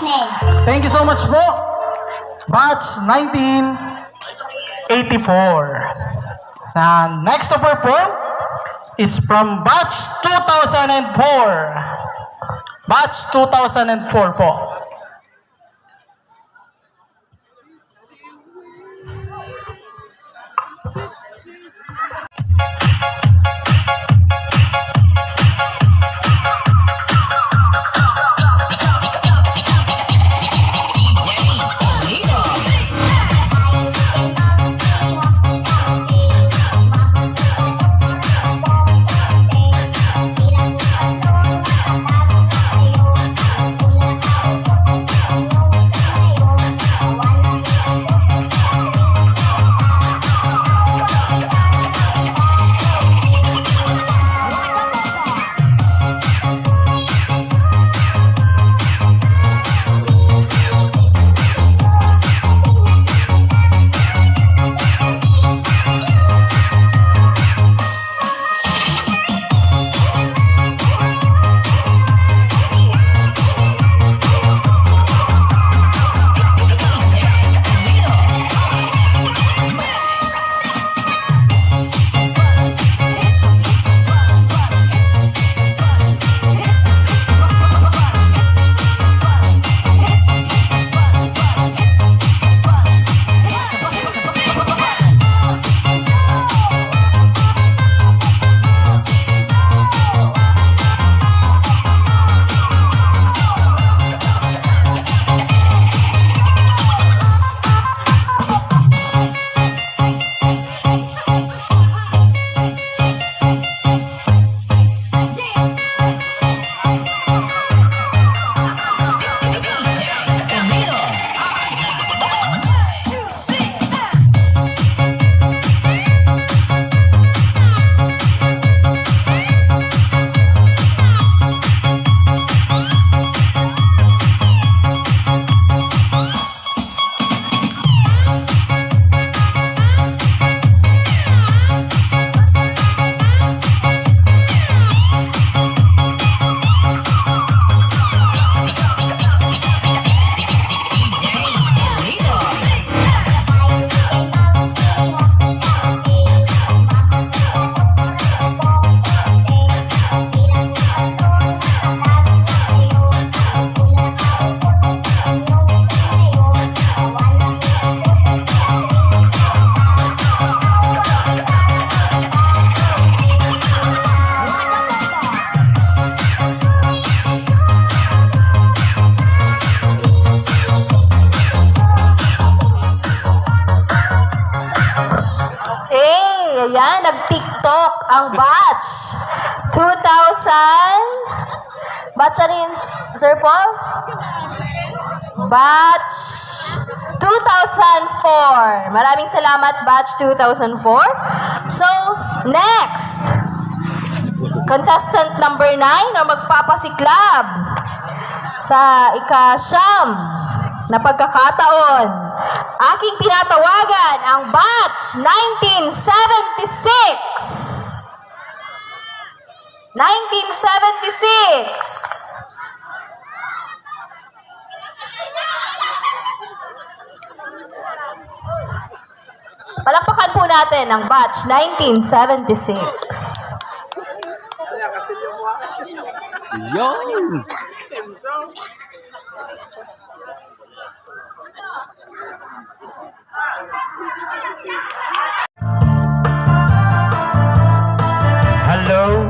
name? Thank you so much po. Batch 1984. Na next to perform is from Batch 2004. Batch 2004 po. Ayan, nag-TikTok ang batch. 2000. Batch rin, Sir Paul? Batch 2004. Maraming salamat, batch 2004. So, next. Contestant number 9 na magpapasiklab sa ika-siyam na pagkakataon. Aking tinatawagan ang batch 1976. 1976. Palakpakan po natin ang batch 1976. Yun! Hello?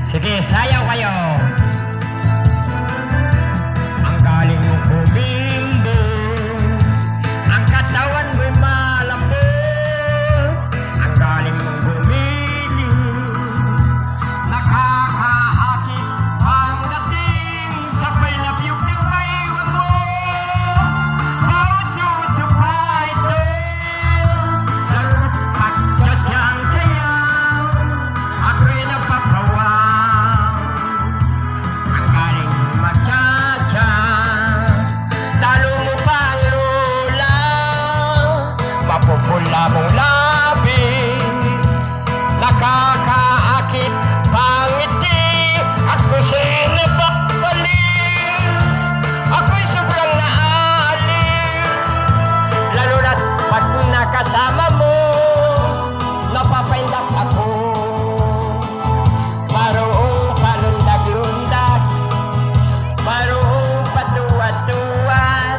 Sige, sayaw kayo. Ang galing mo bumimbo, ang katawan mo'y malambot, ang galing mong bumili, kasama mo, napapaindak ako. Maroong palundag-lundag, maroong patuwad-tuwad,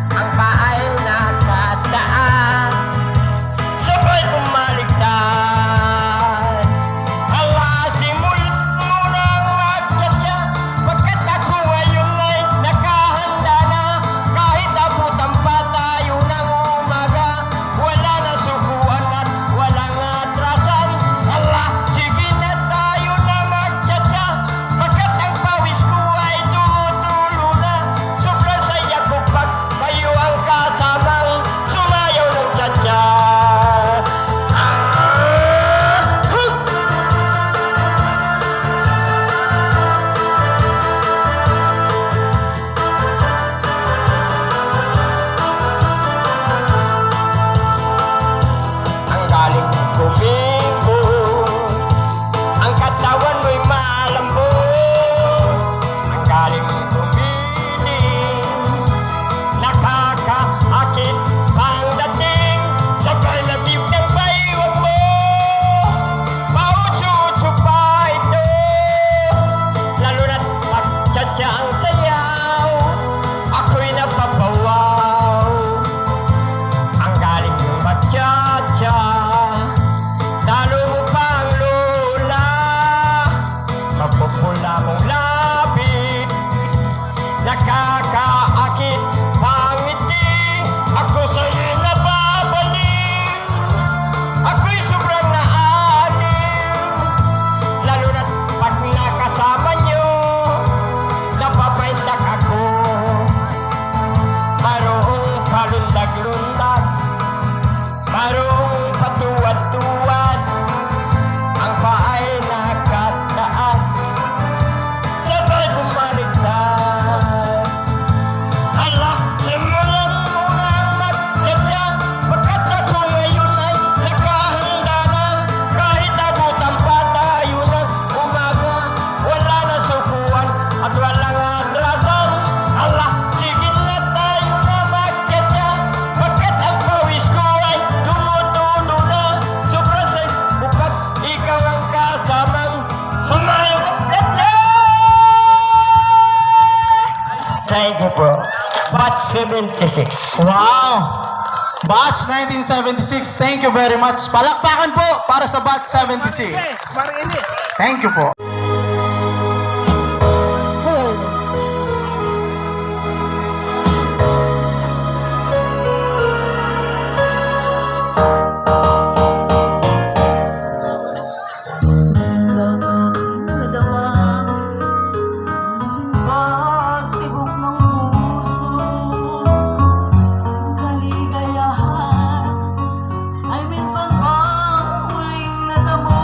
ang paay nakataas, sabay bumaligtad. Hala, simulan mo nang magtsatsa, pagkat ako ayun ay nakahanda na. Kahit abutan pa tayo ng umaga, wala na sukuan at walang atrasan. Hala, sige na tayo na magtsatsa, pagkat ang pawis ko ay tumutulo na. Sobrang saya ko pag kayo ang kasamang sumayaw ng tsatsa. Ang galing kumibo, ang katawan mo'y malambot. Ang galing kumiling, nakakaakit pang dating, sabay labib ng baywang mo. Pautsu-utsu pa ito, lalo na't pagtsatsa ang sayaw, ako'y napapawaw. Ang galing yung magtsatsa, talo mo pa ang lola, mapupula mong labi, nakakaakit pangiti, ako sa'yo'y nababaliw, ako'y sobrang naaliw, lalo na't pag nakasama nyo, napapaindak ako. Maroong palundag-lundag, maroong patuwad-tuwad, ang paay nakataas, sabay bumaligtad. Hala, simulan mo nang magtsatsa, pagkat ako ngayon ay nakahanda na. Kahit abutan pa tayo ng umaga, wala na sukuan at walang atrasan. Hala, sige na tayo na magtsatsa, pagkat ang pawis ko ay tumutulo na. Sobrang say pag ikaw ang kasamang sumayaw ng tsatsa. Thank you po. Batch 76. Wow! Batch 1976, thank you very much. Palakpakan po para sa Batch 76. Thank you po. Pagtibok ng puso, kaligayahan ay minsan bang muling natamo.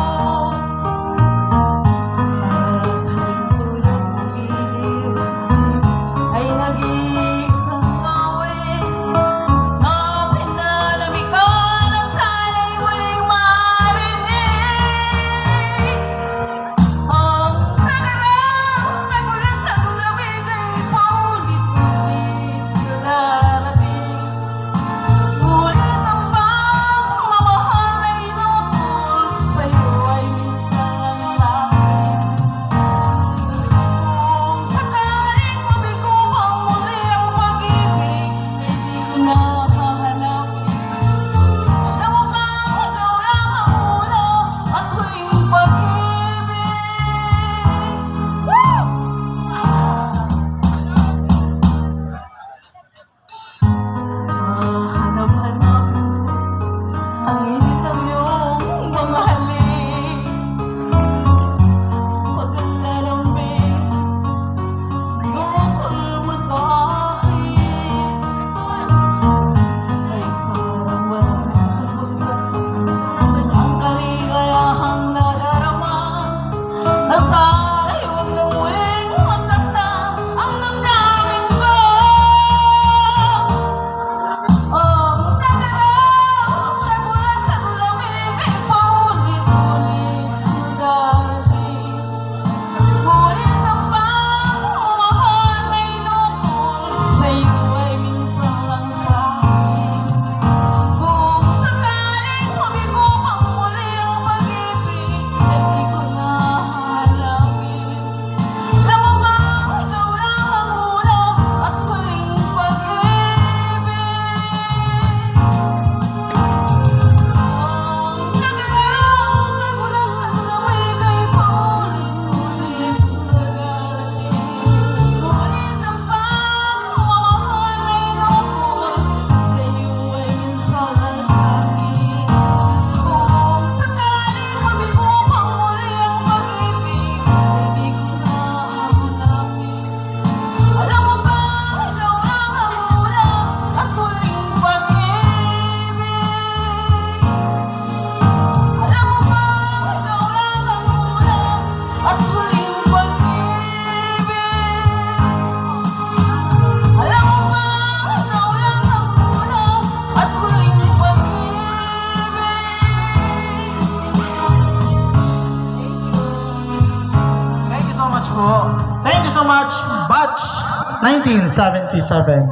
1977.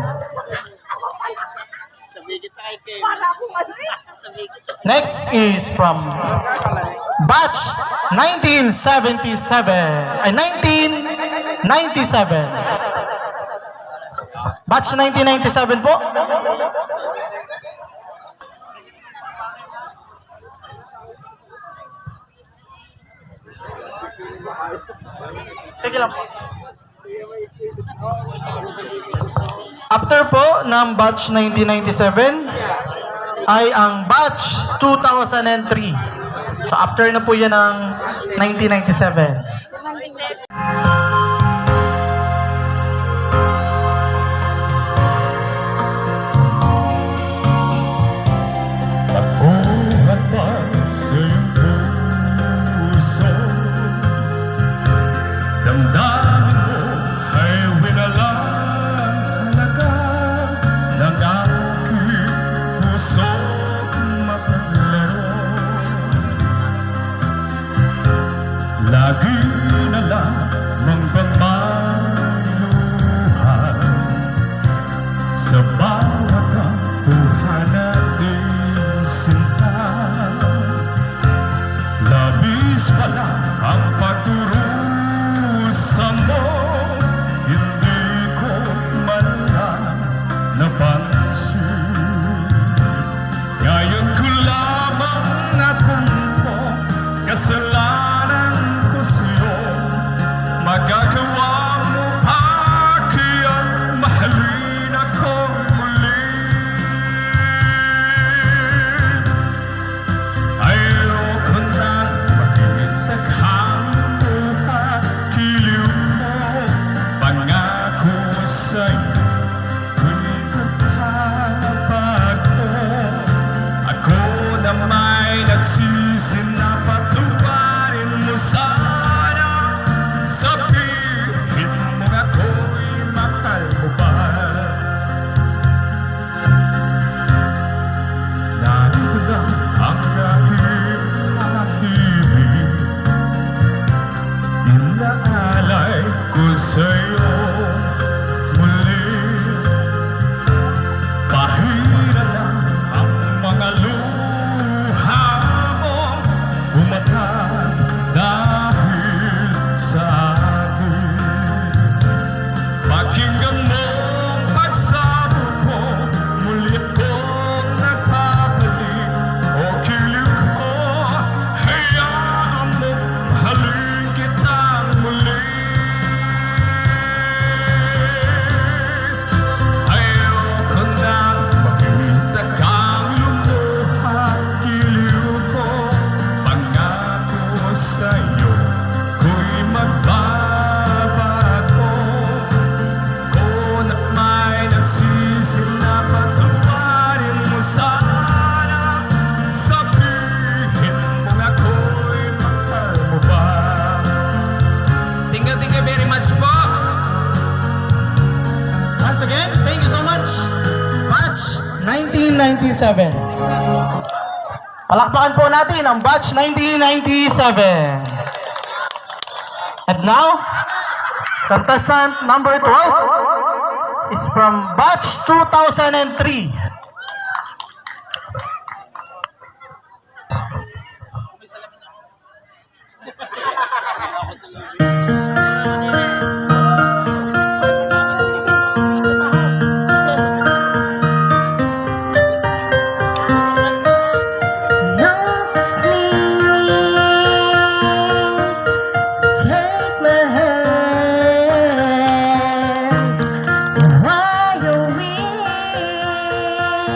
Next is from batch 1977. Ay, 1997. Batch 1997 po. Sige lang po. After po ng batch 1997 ay ang batch 2003. So after na po yan ng 1997. Ako handa sa iyong puso. Damdamin mo ay winalalaga ng aking puso't mapaglaro. Lagi na lamang bang mayluhan sa bawat buhay nating sinta. Labis pala ang pagdurusa mo, hindi ko man lang napansin. Ngayon ko lamang natumpo, kasalanan ko sa'yo. Magagawa mo pa kaya't mahalin ako muli. Ayoko nang makitaghang buhay, kiliw mo. Pangako sa'yo, ko'y magpapago. Ako na may nagsisi na patuwarin mo sana. Sabihin mo ako'y mahal mo ba? Narito na ang aking pag-ibig, inaalay ko sa'yo muli. Pahira na ang mga luha mo, bumatag dahil sa akin. Pakinggan mo ang pagsamo ko, muli akong nagpapalik. O kilig ko, hayaan mo, mahalin kitang muli. Ayoko nang makita kang lumuha, kiliw ko. Pangako sa'yo, ko'y magbabago. Kung at may nagsisi na patuwarin mo sana. Sabihin mo ako'y mahal mo ba? Thank you very much po. Once again, thank you so much. Batch 1997. Palakpakan po natin ang batch 1997. And now, contestant number 12 is from batch 2003. Not sleep, take my hand while you're weak.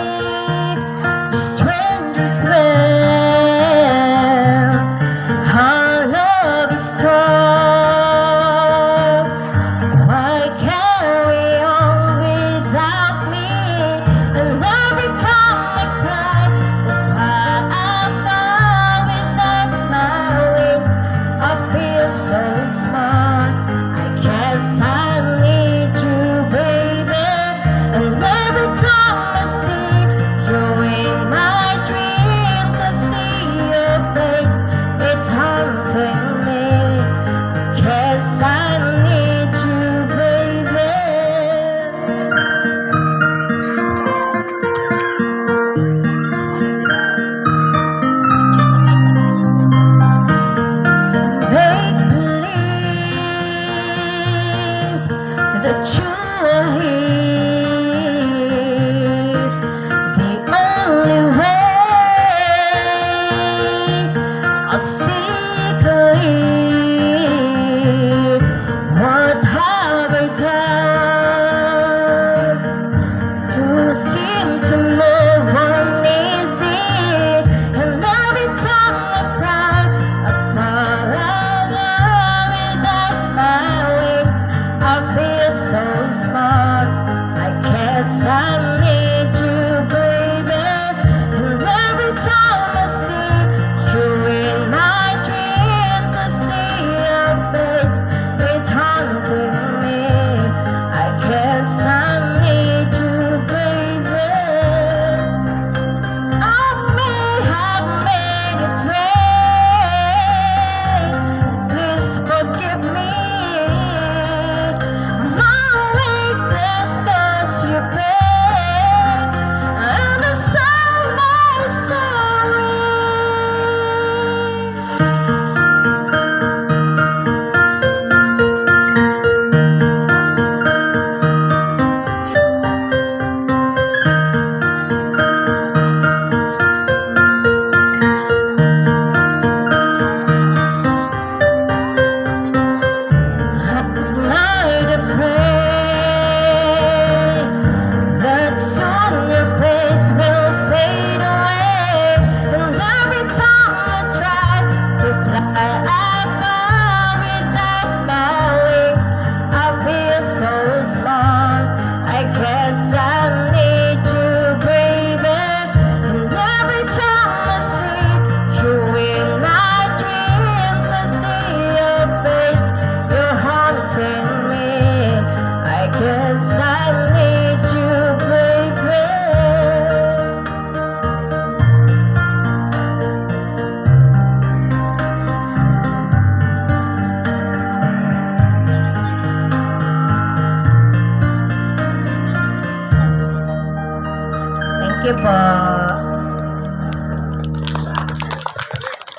Thank you po.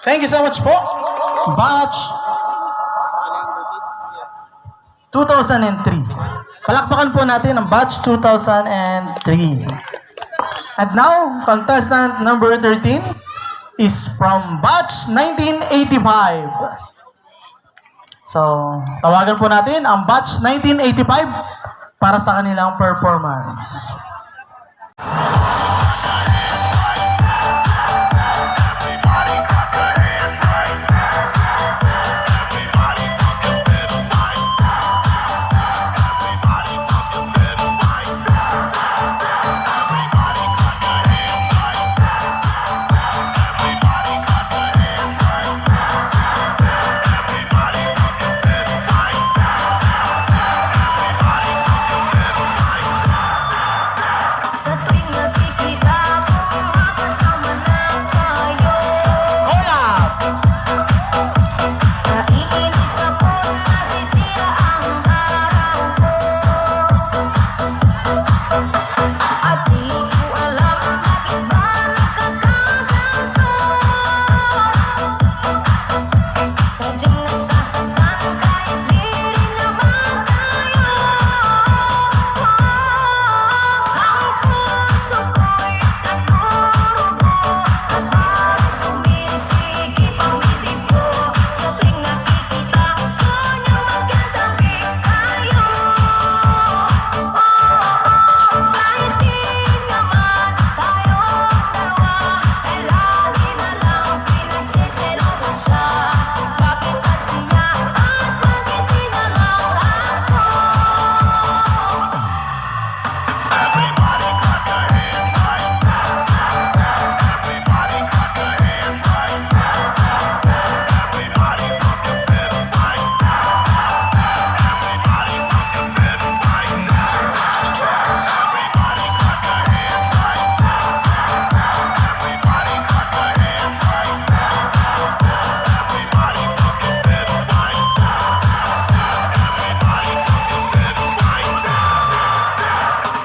Thank you so much po. Batch 2003. Palakpakan po natin ang batch 2003. And now, contestant number 13 is from batch 1985. So, tawagan po natin ang batch 1985 para sa kanilang performance. Sa tuwing nakikita ko, makasama na tayo. Naiinis ako, nasisira ang araw ko. At di ko alam bakit ba nagkakaganto. Sadyang nasasaktan kahit di rin naman tayo. Ang puso ko'y nagdurugo at parang sumisikip ang bibig ko. Sa tuwing nakikita ko na magkatabi tayo. Kahit di naman tayong dalawa, ay lagi na lang pinagsiselosan siya. Bakit ba siya at bakit di na lang ako?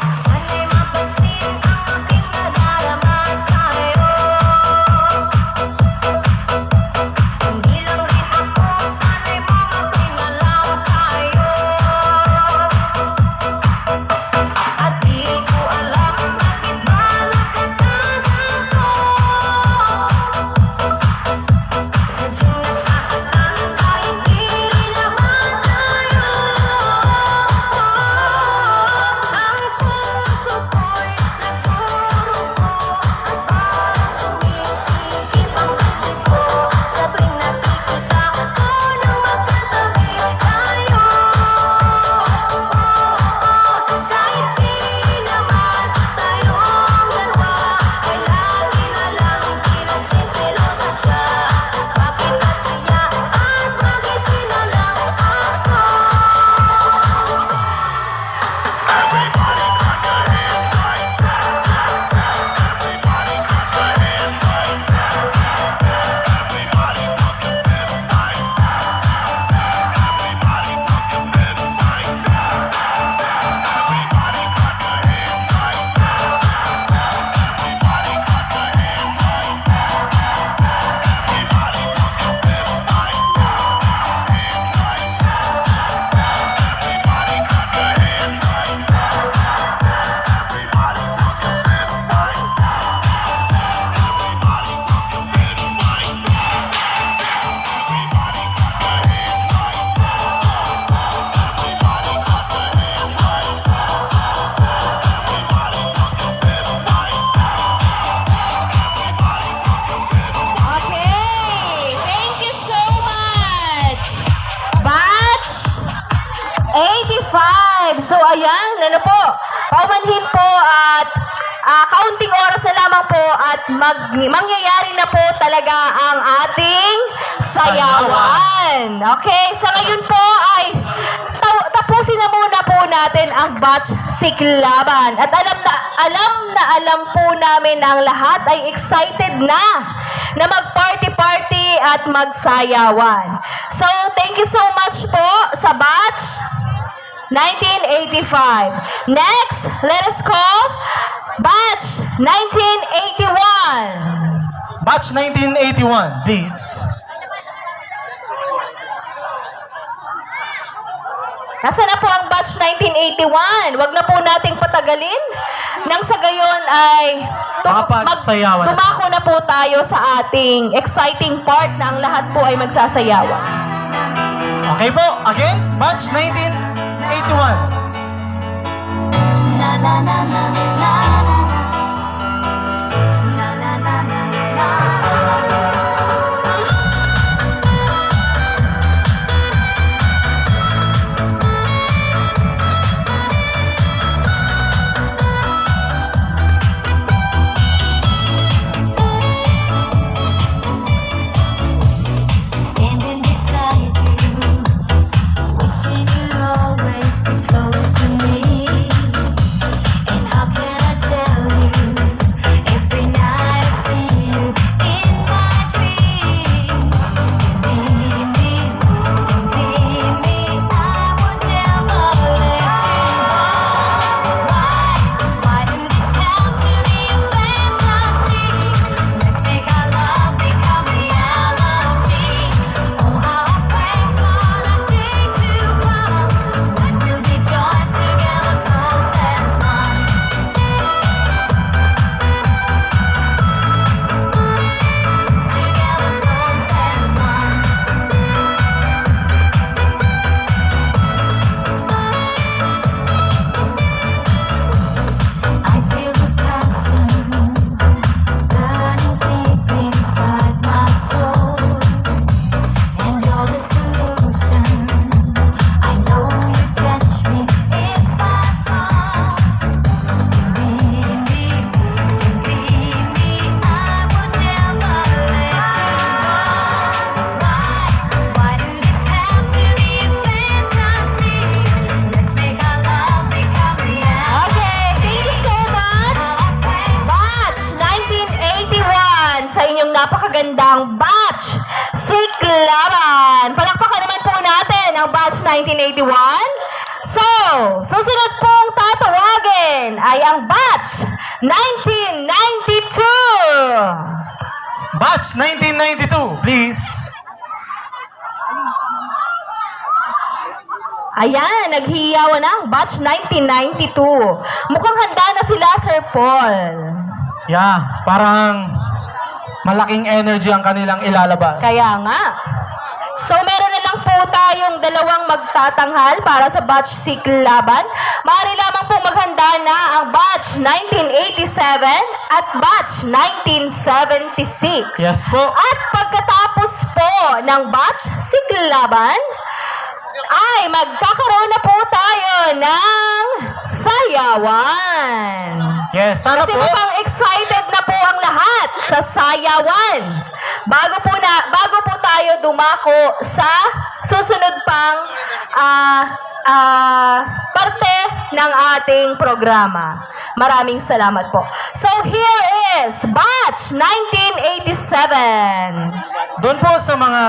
Sana'y mapansin ang aking nadarama sa'yo. Hindi lang rin ako, sana'y mamapin na lang tayo. At di ko alam bakit ba nagkakaganto. Sadyang nasasaktan kahit di rin naman tayo. Ang puso ko'y nagdurugo at parang sumisikip ang bibig ko. Sa tuwing nakikita ko na magkatabi tayo. Kahit di naman tayong dalawa, ay lagi na lang pinagsiselosan siya. Bakit ba siya at bakit di na lang ako? Okay, thank you so much. Batch 85. So ayan, ano po, paumanhin po at kaunting oras na lamang po at mangyayari na po talaga ang ating sayawan. Okay, sa ngayon po ay tapusin na muna po natin ang batch siklaban. At alam po namin ang lahat ay excited na mag-party-party at magsayawan. So, thank you so much po sa batch 1985. Next, let us call batch 1981. Batch 1981, please. Nasaan na po ang batch 1981? Wag na po nating patagalin. Nang sa gayon ay Makapagsayawan na. dumako na po tayo sa ating exciting part na ang lahat po ay magsasayawan. Okay po, again, batch 1981. Na na na na na na na na na na na. Standing beside you, wishing you'd always be close to me. And how can I tell you? Every night I see you in my dreams. Believe me, don't leave me. I would never let you go. Why do this have to be a fantasy? Let's make our love become reality. Oh, how I pray for that day to come when we'll be joined together, close as one. Together, close as one. I feel the passion burning deep inside my soul, and you're the solution. I know you'd catch me if I fall. Believe me, don't leave me. I would never let you go. Why do this have to be a fantasy? Let's make our love become reality. Okay, thank you so much. Batch 1981 sa inyong napakagandang batch Siklaban. Palakpakan naman po natin ang batch 1981. So, susunod pong tatawagin ay ang batch 1992. Batch 1992, please. Ayan, naghihiyawan na ang batch 1992. Mukhang handa na sila, Sir Paul. Yeah, parang malaking energy ang kanilang ilalabas. Kaya nga. So, meron na lang po tayong dalawang magtatanghal para sa batch Siklaban. Maaari lamang po maghanda na ang batch 1987 at batch 1976. Yes po. At pagkatapos po ng batch Siklaban, ay magkakaroon na po tayo ng sayawan. Yes, sana Kasi po. mukhang excited na po ang lahat sa sayawan. Bago po tayo dumako sa susunod pang parte ng ating programa. Maraming salamat po. So here is batch 1987. Doon po sa mga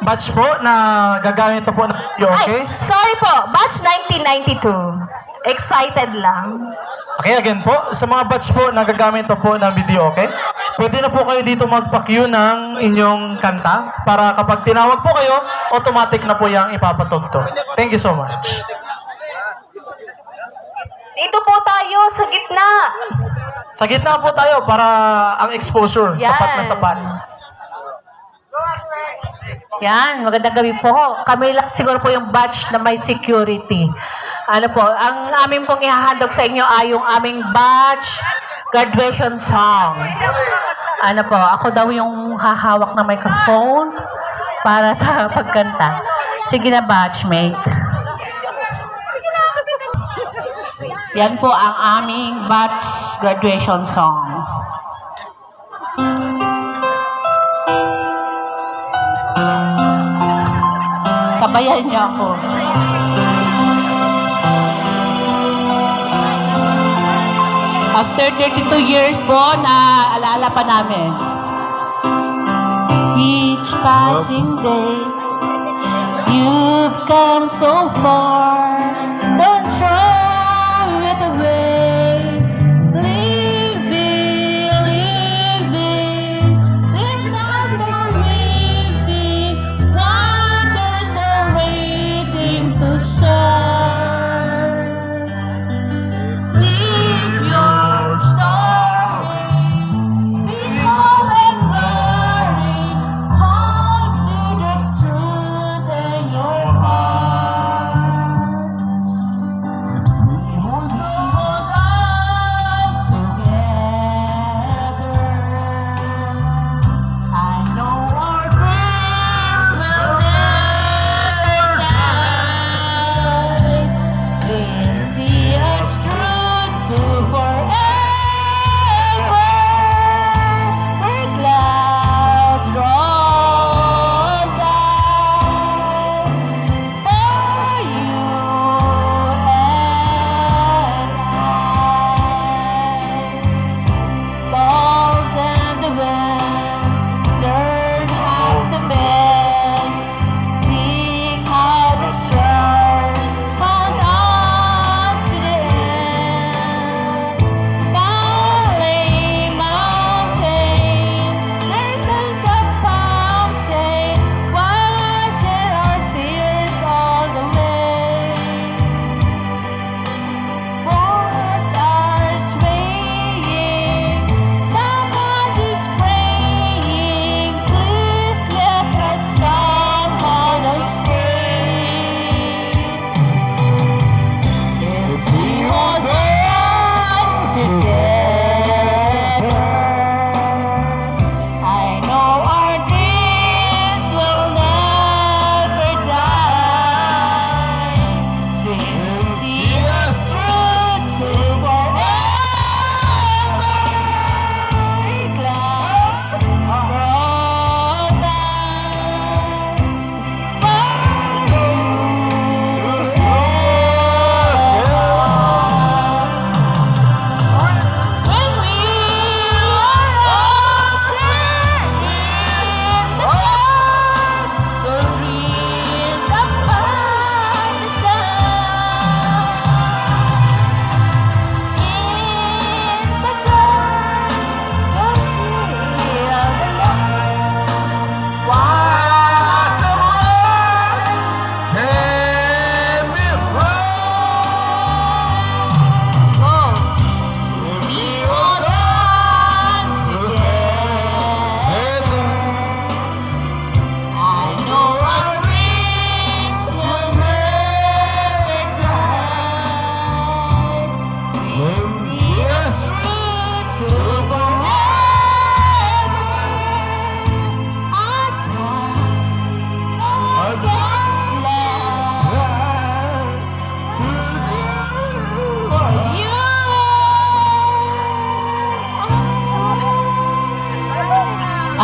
batch po na gagamit po ng video, okay? Ay, sorry po, batch 1992. Excited lang. Okay, again po, sa mga batch po na gagamit po ng video, okay? Pwede na po kayo dito magpa-cue ng inyong kanta para kapag tinawag po kayo, automatic na po yung ipapatugtog. Thank you so much. Dito po tayo sa gitna. Sa gitna po tayo para ang exposure, Yan. sapat na sapat. Yan, magandang gabi po. Kami lang siguro po yung batch na may security. Ano po, ang aming pong ihahandog sa inyo ay yung aming batch graduation song. Ano po, ako daw yung hahawak na microphone para sa pagkanta. Sige na, batchmate. Yan po ang aming batch graduation song. Sabayan niyo ako. After 32 years po, na alaala pa namin. Each passing day, you've come so far. Don't throw it away. Leave it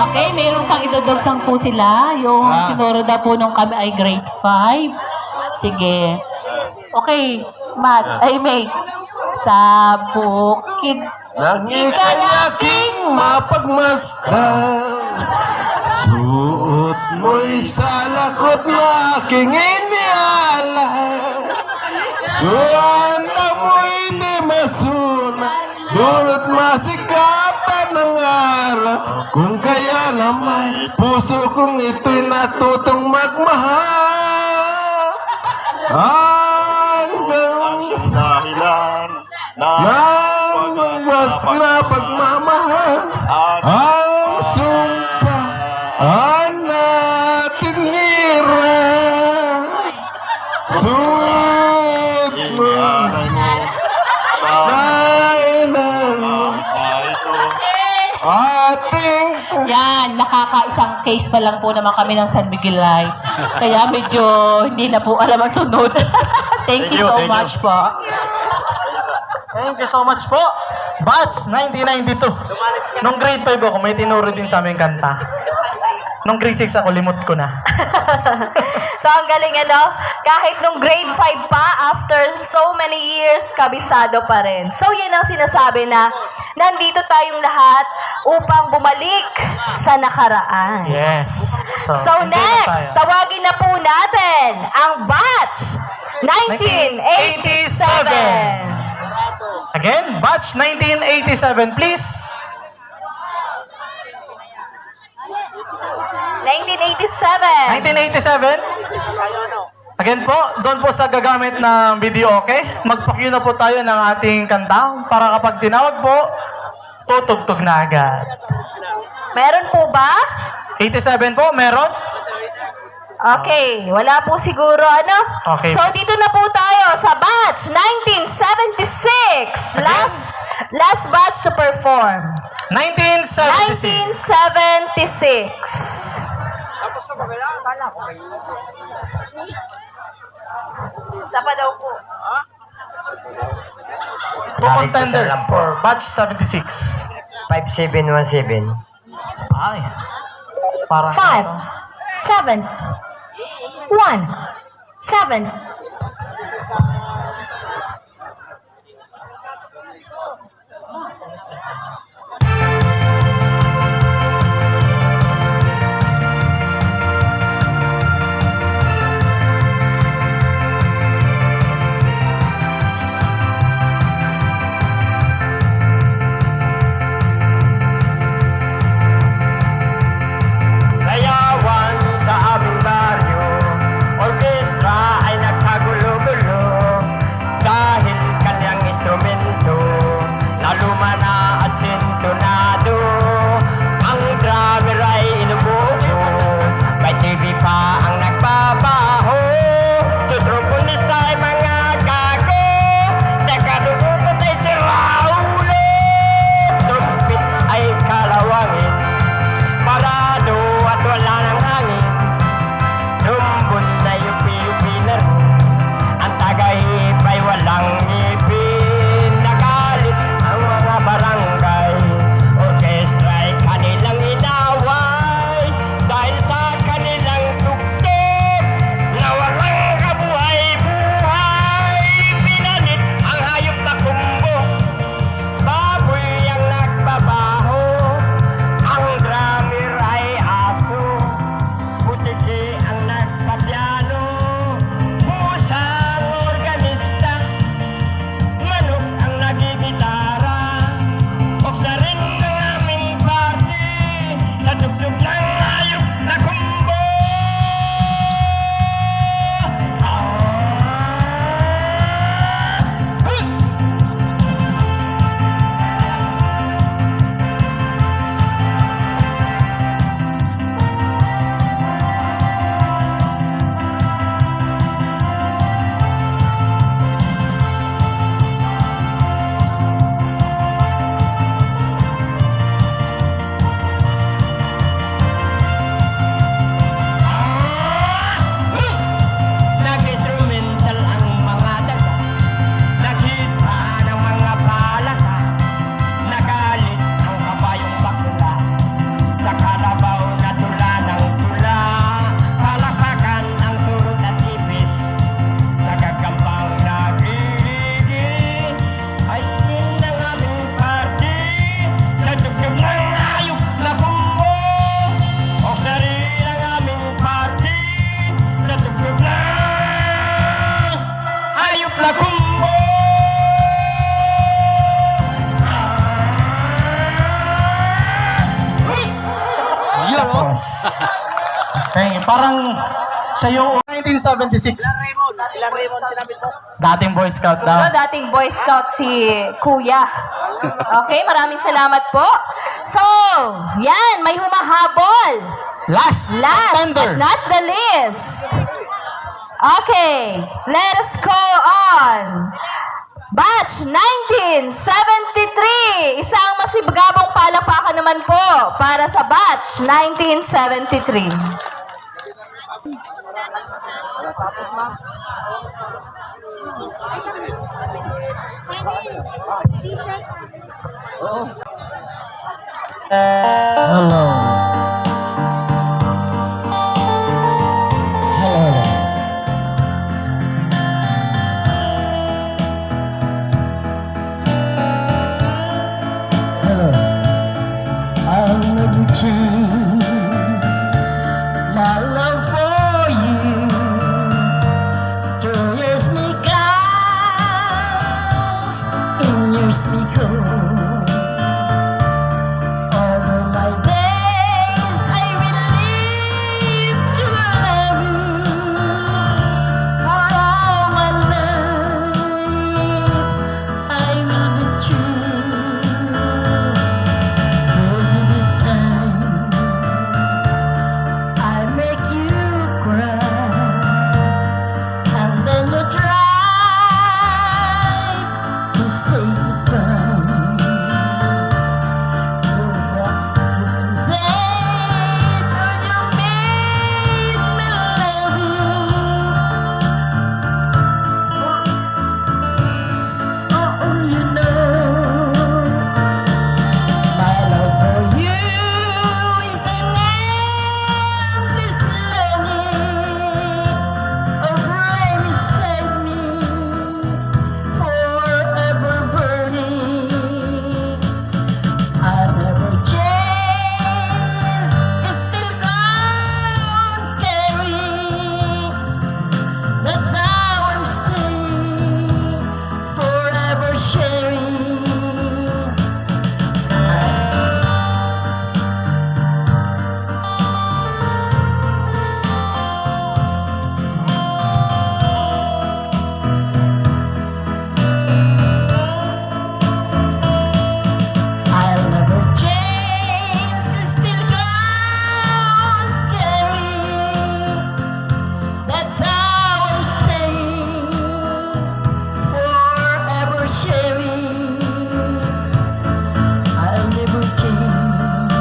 Okay, mayroon pang idodogsang po sila. Yung tinuro daw po nung kami ay grade 5. Sige. Okay, Matt, ay May. Sa bukid. Nangikalaking mapagmasdan, suot mo'y salakot na aking iniala. Suwanta mo'y di masuna, dulot masikatan ng araw. Kung kaya naman, puso kong ito'y natutong magmahal. Hanggang dahilan nang mas na pagmamahal ang sumpa ang natin ngira. Suot mo ating Yan, nakakaisang case pa lang po naman kami ng San Miguel Light. Kaya medyo hindi na po alam ang sunod. Thank you so much po. Thank you so much po. Batch 1992. Nung grade 5 ako, may tinuro din sa aming kanta. Nung grade 6 ako, limot ko na. So, ang galing ano, kahit nung grade 5 pa, after so many years, kabisado pa rin. So, yan ang sinasabi na nandito tayong lahat upang bumalik sa nakaraan. Yes. So, enjoy na next, tayo. tawagin na po natin ang batch 1987. Again, batch 1987, please. 1987. 1987. Again po, doon po sa gagamit ng video, okay? Magpa-cue na po tayo ng ating kanta para kapag tinawag po, tutugtog na agad. Meron po ba? 87 po, meron? Okay, wala po siguro ano. Okay. So dito na po tayo sa batch 1976. Last batch to perform. 1976. 1976. Isa pa daw po. Two contenders for batch 76. 5717. Ay. Parang 5, 7, 1, 7. Sayawan sa aming baryo, orkestra ay Tapos. Okay, parang siya yung 1976. Dating Boy Scout daw. Ito, dating Boy Scout si Kuya. Okay, maraming salamat po. So, yan, may humahabol. Last But contender. not the least. Okay, let us go on. Batch 1973. Isang masibagabong palakpakan naman po para sa Batch 1973. I'll never change my love for you. Through years me counts, in years me cold. All of my days I will live to love you. For all my life I will be true. That's how I'm staying, forever sharing. I'll never change, still gone carry. That's how I'm staying, forever sharing. I'll never change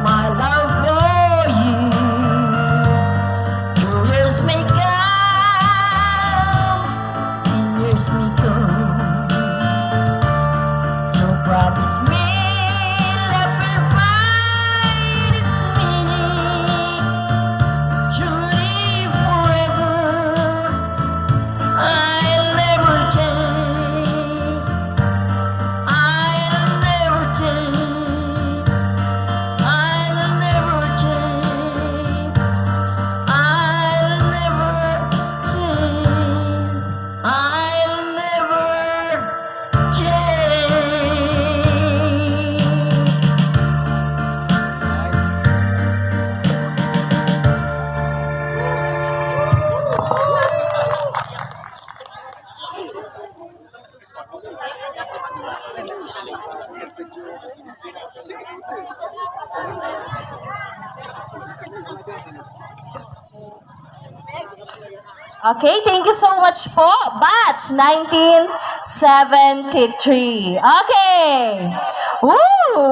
my love for you. Your years may come, and years may go. So promise me love will find its meaning. Truly forever, I'll never change. I'll never change. I'll never change. I'll never change. I'll never change. Okay, thank you so much po. Batch 1973. Okay. Woo!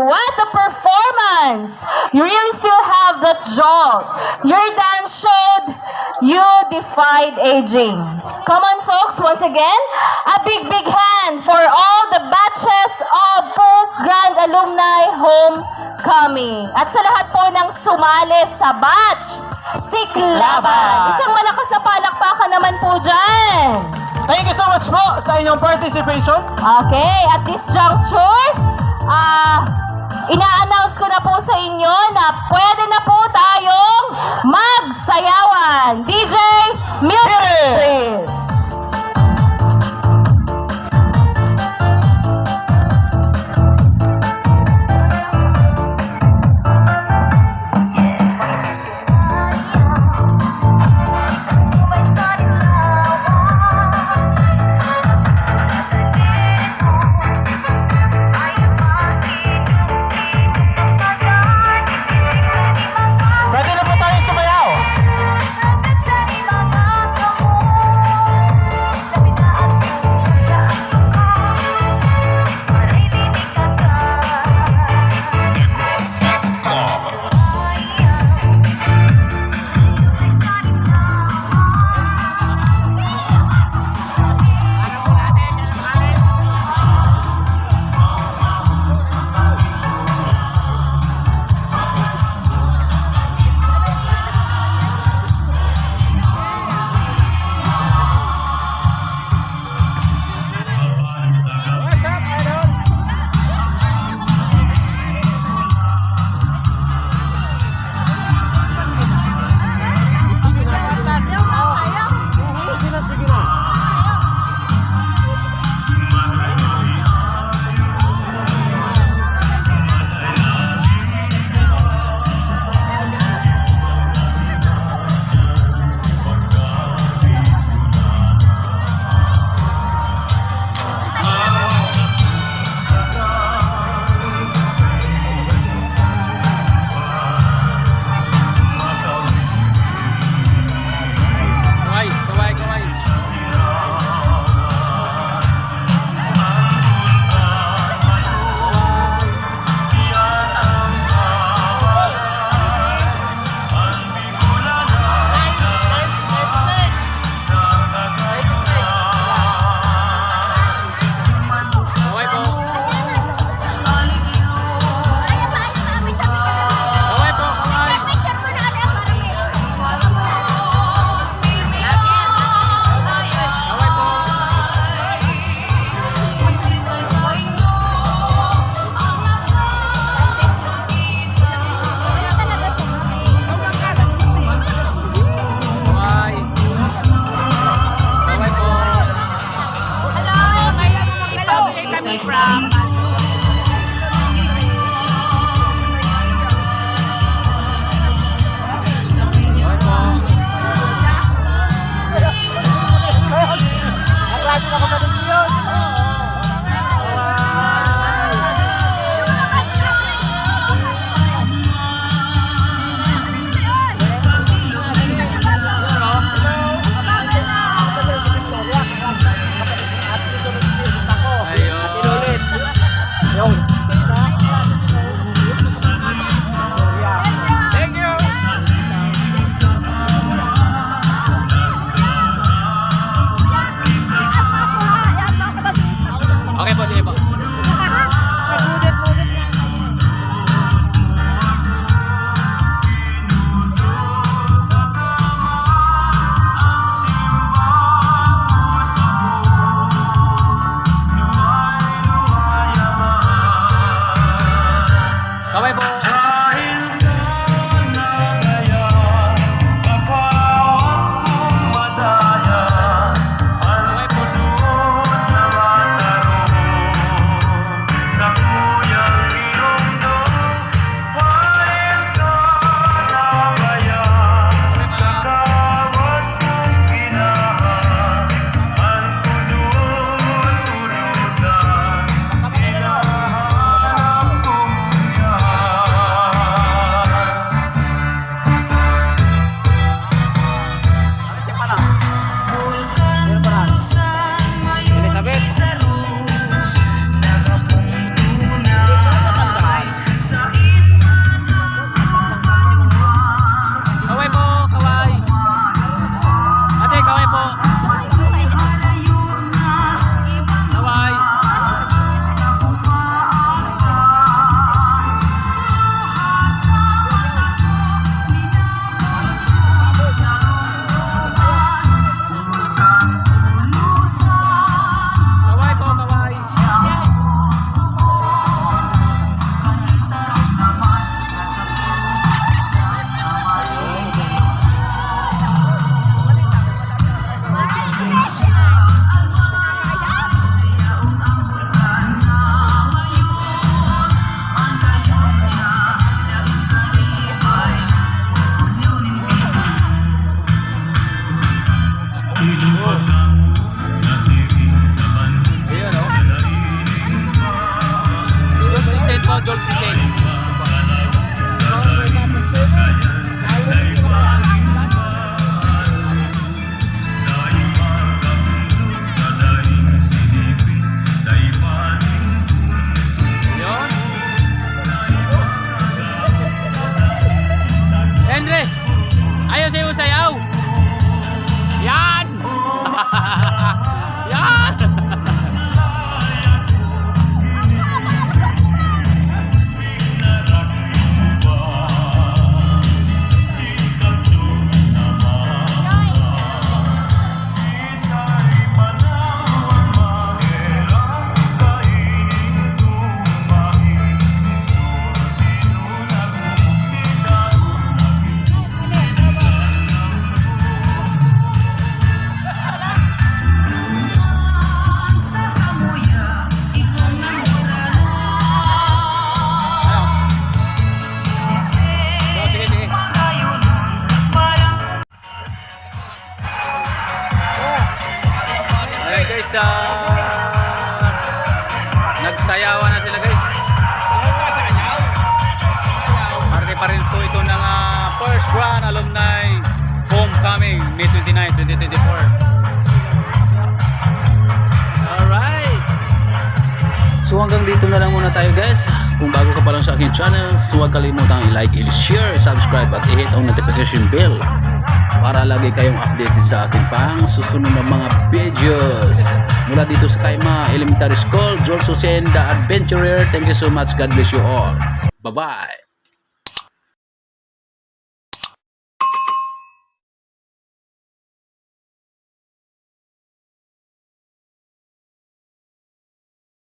What a performance! You really still have that jolt. Your dance showed you defied aging. Come on, folks, once again, a big hand for all the batches of First Grand Alumni Homecoming. At sa lahat po ng sumali sa batch, Siklaban. Isang malakas na palakpakan naman po dyan. Thank you so much po sa inyong participation. Okay, at this juncture, ina-announce ko na po sa inyo na pwede na po tayong magsayawan. DJ, music Yeah. please. Thank you. Okay po, sige po. Kaway po. Kaway po. Kaway po, kaway. Ate, kaway po. Kaway. Kaway po, kaway. Ayun, no? George Vicente po, George Vicente. Yun. Henry, ayaw sa'yo sayaw. Yan! Yan! Sige, sige. Ayan guys, nagsayawan na sila guys. Parte pa rin po ito ng First Grand Alumni Homecoming May 29, 2024. Alright. So hanggang dito na lang muna tayo guys. Kung bago ka pa lang sa aking channel, huwag kalimutang i-like, i-share, subscribe at i-hit ang notification bell para lagi kayong updated sa aking pang susunod na mga videos. Mula dito sa Kaima Elementary School, George Jose the Adventurer. Thank you so much. God bless you all. Bye-bye.